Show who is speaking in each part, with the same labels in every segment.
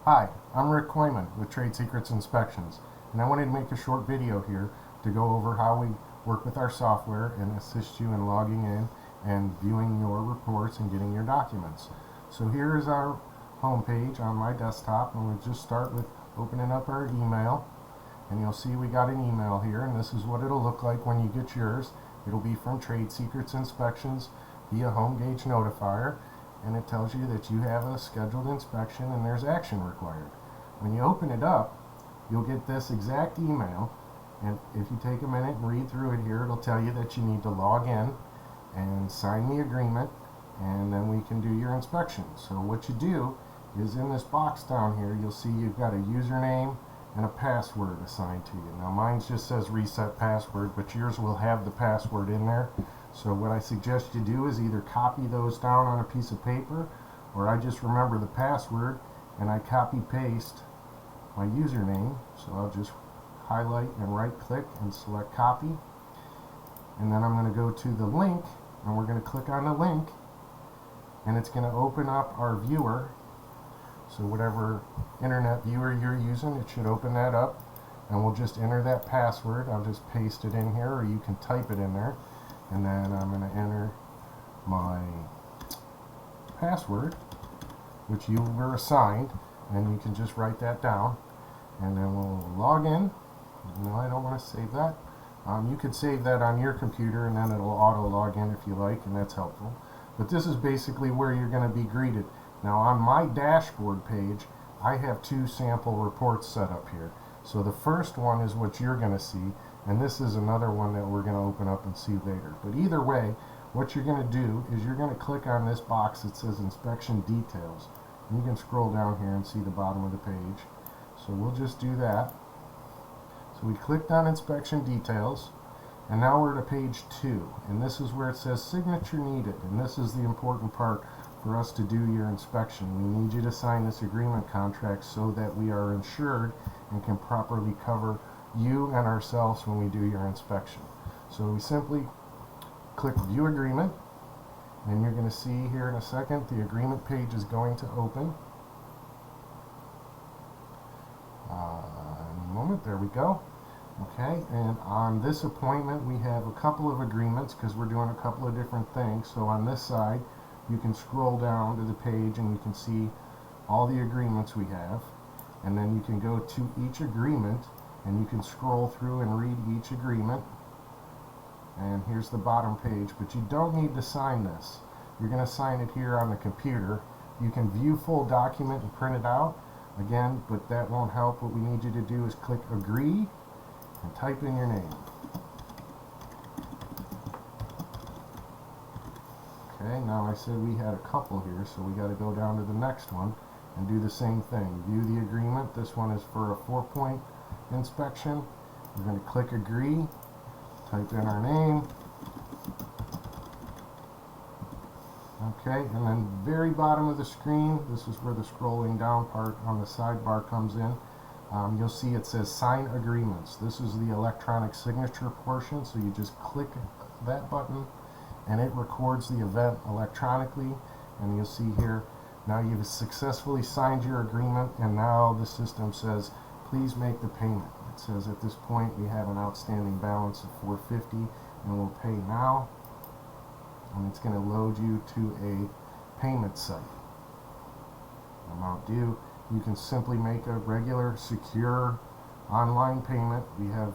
Speaker 1: Hi, I'm Rick Koyman with Trade Secrets Inspections, and I wanted to make a short video here to go over how we work with our software and assist you in logging in and viewing your reports and getting your documents. So here is our home page on my desktop, and we'll just start with opening up our email, and you'll see we got an email here, and this is what it'll look like when you get yours. It'll be from Trade Secrets Inspections via Homegauge notifier, and it tells you that you have a scheduled inspection and there's action required. When you open it up, you'll get this exact email, and if you take a minute and read through it here, it'll tell you that you need to log in and sign the agreement, and then we can do your inspection. So what you do is in this box down here, you'll see you've got a username and a password assigned to you. Now mine just says reset password, but yours will have the password in there. So what I suggest you do is either copy those down on a piece of paper, or I just remember the password and I copy paste my username. So I'll just highlight and right click and select copy, and then I'm going to go to the link, and we're going to click on the link, and it's going to open up our viewer. So whatever internet viewer you're using, it should open that up, and we'll just enter that password. I'll just paste it in here, or you can type it in there. And then I'm going to enter my password, which you were assigned, and you can just write that down, and then we'll log in. No, I don't want to save that. You could save that on your computer, and then it'll auto log in if you like, and that's helpful. But this is basically where you're going to be greeted. Now on my dashboard page, I have two sample reports set up here. So the first one is what you're going to see, and this is another one that we're going to open up and see later. But either way, what you're going to do is you're going to click on this box that says Inspection Details. And you can scroll down here and see the bottom of the page. So we'll just do that. So we clicked on Inspection Details, and now we're to page 2. And this is where it says Signature Needed, and this is the important part for us to do your inspection. We need you to sign this agreement contract so that we are insured and can properly cover you and ourselves when we do your inspection. So we simply click View Agreement, and you're going to see here in a second the agreement page is going to open. In a moment, there we go. Okay, and on this appointment we have a couple of agreements because we're doing a couple of different things. So on this side, you can scroll down to the page and you can see all the agreements we have, and then you can go to each agreement and you can scroll through and read each agreement. And here's the bottom page, but you don't need to sign this. You're going to sign it here on the computer. You can view full document and print it out again, but that won't help. What we need you to do is click agree and type in your name. Okay, now I said we had a couple here, so we got to go down to the next one and do the same thing. View the agreement. This one is for a 4-point inspection. We're going to click agree, type in our name. Okay, and then very bottom of the screen, this is where the scrolling down part on the sidebar comes in. You'll see it says sign agreements. This is the electronic signature portion, so you just click that button and it records the event electronically, and you'll see here now you've successfully signed your agreement, and now the system says please make the payment. It says at this point we have an outstanding balance of $450 and we'll pay now, and it's going to load you to a payment site. Amount due. You can simply make a regular secure online payment. We have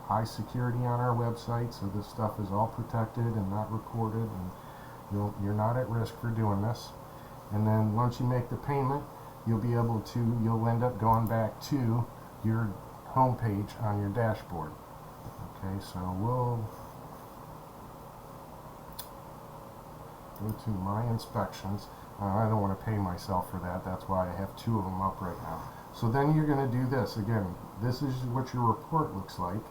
Speaker 1: high security on our website, so this stuff is all protected and not recorded, and you're not at risk for doing this. And then once you make the payment, you'll end up going back to your home page on your dashboard. Okay, so we'll go to my inspections. I don't want to pay myself for that. That's why I have 2 of them up right now. So then you're going to do this again. This is what your report looks like,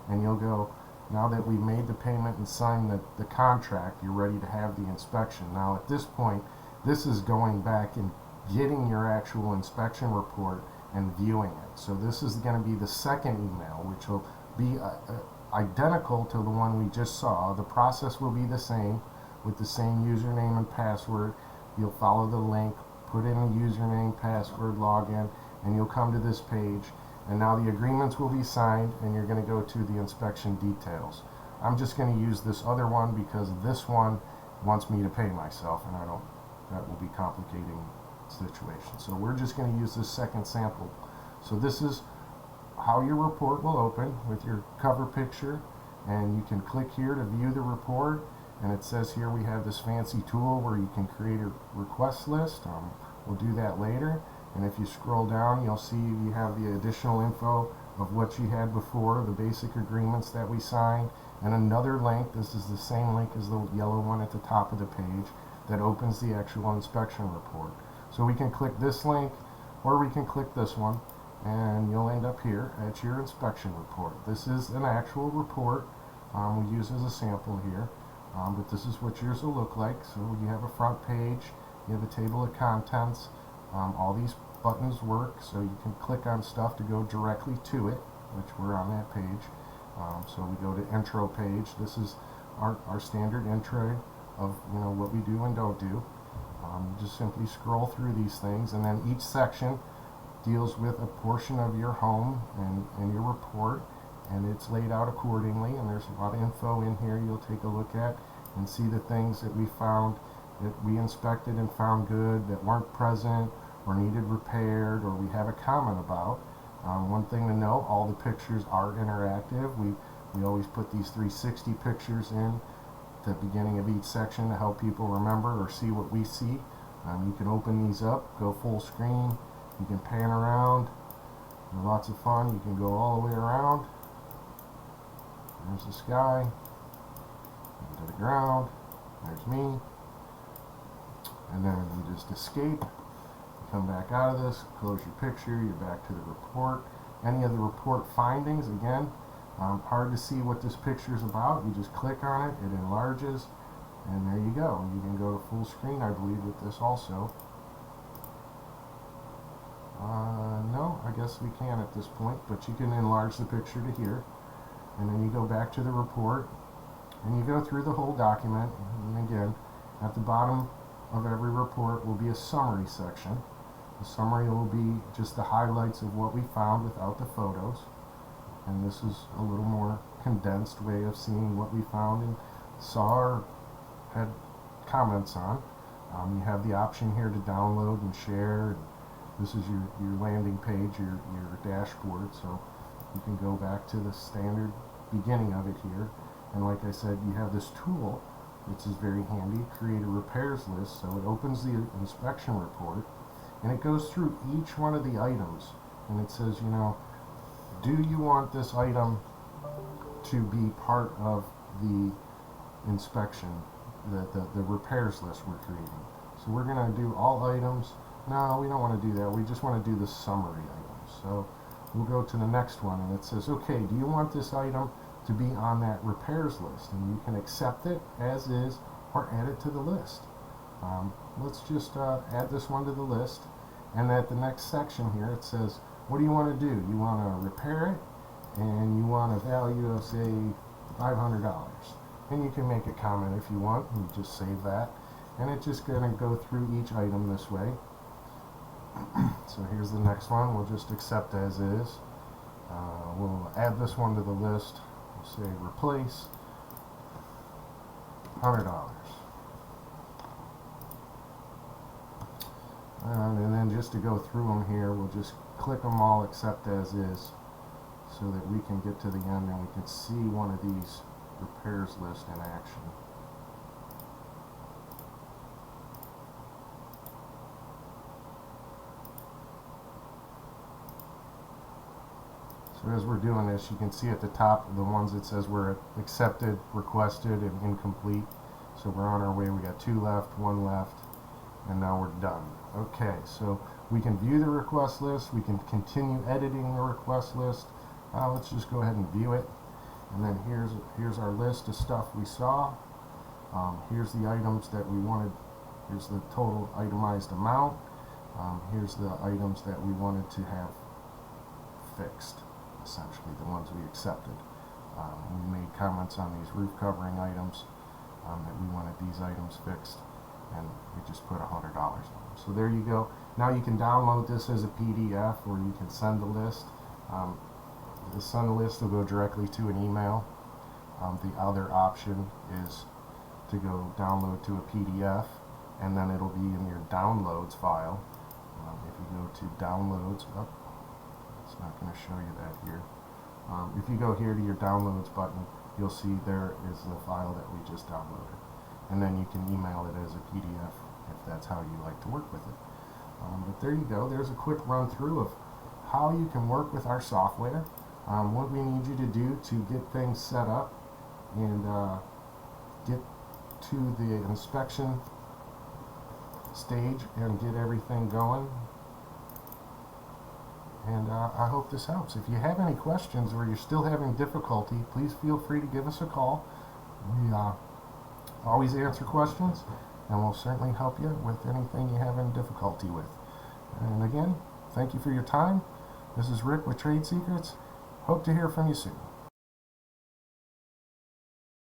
Speaker 1: and you'll go, now that we made the payment and signed the contract, you're ready to have the inspection. Now at this point, this is going back and getting your actual inspection report and viewing it. So this is going to be the second email, which will be identical to the one we just saw. The process will be the same with the same username and password. You'll follow the link, put in a username, password, login, and you'll come to this page, and now the agreements will be signed, and you're going to go to the inspection details. I'm just going to use this other one because this one wants me to pay myself, and that will be complicating situation. So we're just going to use this second sample. So this is how your report will open with your cover picture, and you can click here to view the report, and it says here we have this fancy tool where you can create a request list. We'll do that later, and if you scroll down, you'll see you have the additional info of what you had before, the basic agreements that we signed, and another link. This is the same link as the yellow one at the top of the page that opens the actual inspection report. So we can click this link, or we can click this one, and you'll end up here at your inspection report. This is an actual report we use as a sample here, but this is what yours will look like. So you have a front page, you have a table of contents, all these buttons work, so you can click on stuff to go directly to it, which we're on that page. So we go to intro page. This is our standard intro of what we do and don't do. Just simply scroll through these things, and then each section deals with a portion of your home and your report, and it's laid out accordingly, and there's a lot of info in here you'll take a look at and see the things that we found, that we inspected and found good, that weren't present or needed repaired, or we have a comment about. One thing to note, all the pictures are interactive. We always put these 360 pictures in at the beginning of each section to help people remember or see what we see. You can open these up, go full screen, you can pan around, lots of fun. You can go all the way around. There's the sky, to the ground, there's me, and then you just escape. Come back out of this, close your picture, you're back to the report. Any of the report findings, again, hard to see what this picture is about. You just click on it, it enlarges, and there you go. You can go to full screen, I believe, with this also. No, I guess we can at this point, but you can enlarge the picture to here, and then you go back to the report, and you go through the whole document. And again, at the bottom of every report will be a summary section. The summary will be just the highlights of what we found without the photos, and this is a little more condensed way of seeing what we found and saw or had comments on. You have the option here to download and share. This is your landing page, your dashboard, so you can go back to the standard beginning of it here. And like I said, you have this tool, which is very handy, create a repairs list. So it opens the inspection report, and it goes through each one of the items, and it says, do you want this item to be part of the inspection, the repairs list we're creating? So we're going to do all items. No, we don't want to do that. We just want to do the summary items. So we'll go to the next one, and it says, okay, do you want this item to be on that repairs list? And you can accept it as is or add it to the list. Let's just add this one to the list, and at the next section here it says, what do you want to do? You want to repair it, and you want a value of, say, $500. And you can make a comment if you want, and you just save that, and it's just going to go through each item this way. So here's the next one. We'll just accept as is. We'll add this one to the list. We'll say replace $100. And then just to go through them here, we'll just click them all, accept as is, so that we can get to the end and we can see one of these repairs list in action. So as we're doing this, you can see at the top the ones that says we're accepted, requested, and incomplete. So we're on our way. We got 2 left, 1 left, and now we're done. Okay, so we can view the request list. We can continue editing the request list. Let's just go ahead and view it. And then here's our list of stuff we saw. Here's the items that we wanted. Here's the total itemized amount. Here's the items that we wanted to have fixed, essentially the ones we accepted. We made comments on these roof covering items that we wanted these items fixed, and we just put $100 on them. So there you go. Now you can download this as a PDF, or you can send the list. The send the list will go directly to an email. The other option is to go download to a PDF, and then it'll be in your downloads file. If you go to downloads, it's not going to show you that here. If you go here to your downloads button, you'll see there is the file that we just downloaded, and then you can email it as a PDF if that's how you like to work with it. But there you go. There's a quick run through of how you can work with our software, what we need you to do to get things set up and get to the inspection stage and get everything going. And I hope this helps. If you have any questions or you're still having difficulty, please feel free to give us a call. We always answer questions, and we'll certainly help you with anything you're having difficulty with. And again, thank you for your time. This is Rick with Trade Secrets. Hope to hear from you soon.